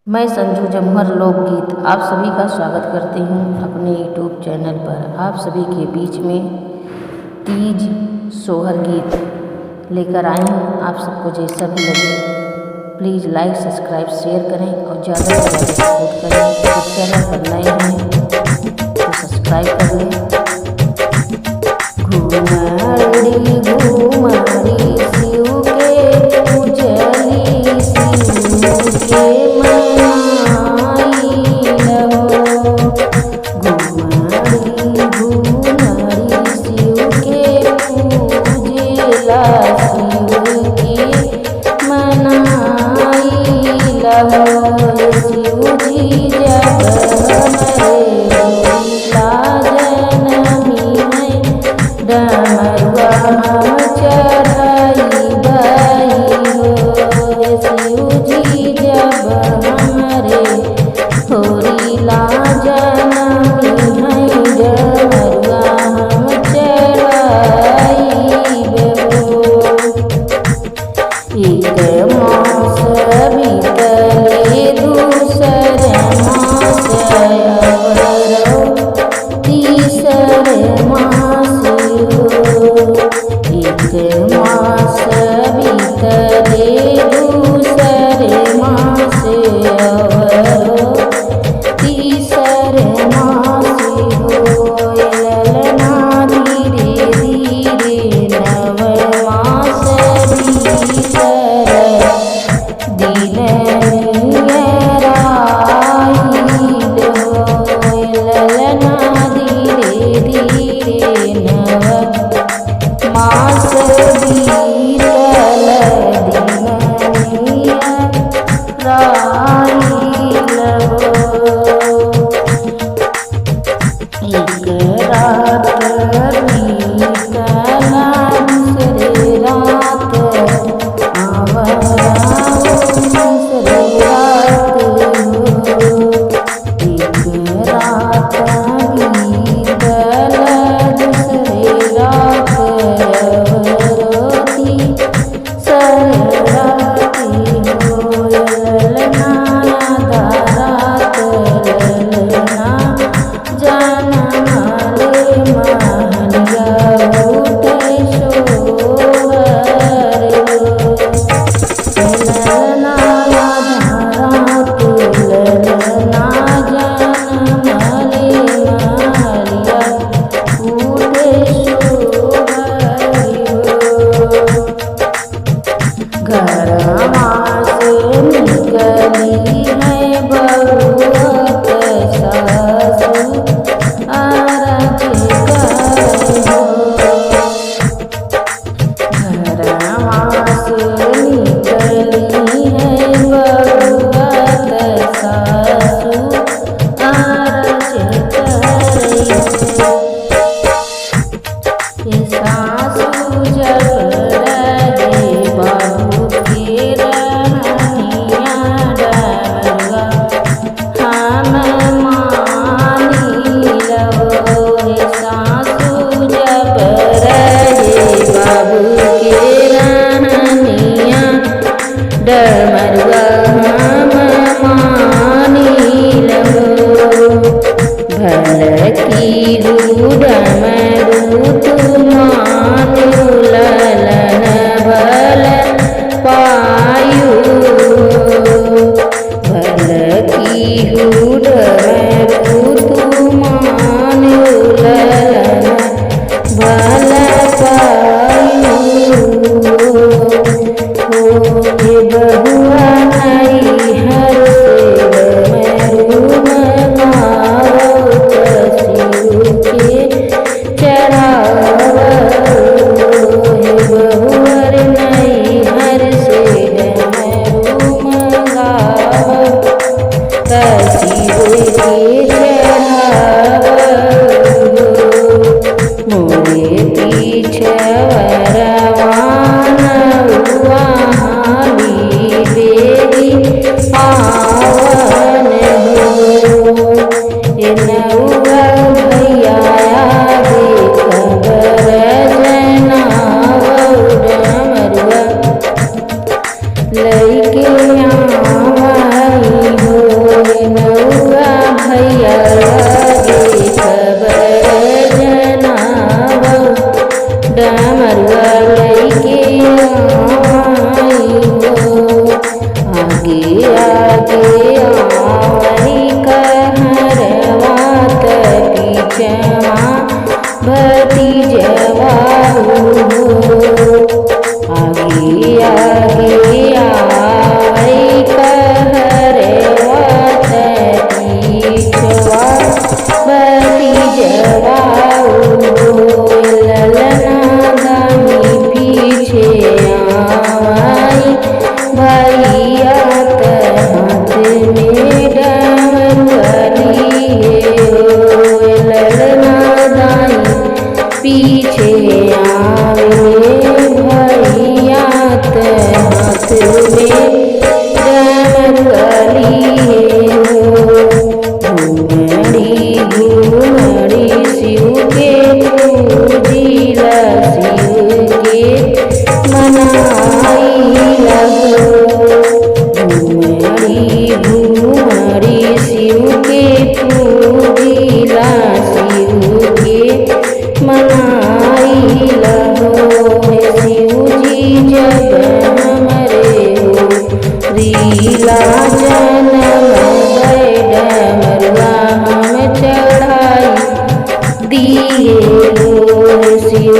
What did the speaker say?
मैं संजू जमहर लोकगीत आप सभी का स्वागत करती हूँ अपने यूट्यूब चैनल पर। आप सभी के बीच में तीज सोहर गीत लेकर आई हूँ। आप सबको जैसा भी लगे प्लीज़ लाइक सब्सक्राइब शेयर करें और ज़्यादा से ज़्यादा सपोर्ट करें। तो चैनल पर नए हैं तो सब्सक्राइब कर लें। घुमड़ी घुमड़ी शिव के पूजली शिव के शिवजी जब जनमी है डमरुआ हम चढ़ाई बाई हो। शिवजी जब हमरे होरीला जनमी है डमरुआ हम चढ़ाई हो। एक मास बीतले दूसर मास अवरो तीसर मास हो। एक मास बीतले दूसर मास अवरो तीसर मास हो। ललना धीरे धीरे नव मास बीतर दिन ललना धीरे धीरे नव मास बीतल दिन एक रात बीतल दूसरे रात लगली हो। घूमड़ी घूमड़ी शिव के पूजिला, शिव के मनाइला हो। घूमड़ी घूमड़ी शिव के पूजिला, शिव के मनाइला हो। शिव जी जब हमरे हो रीला जनम डमरुआ हम चढ़ाई दिए हो। शिव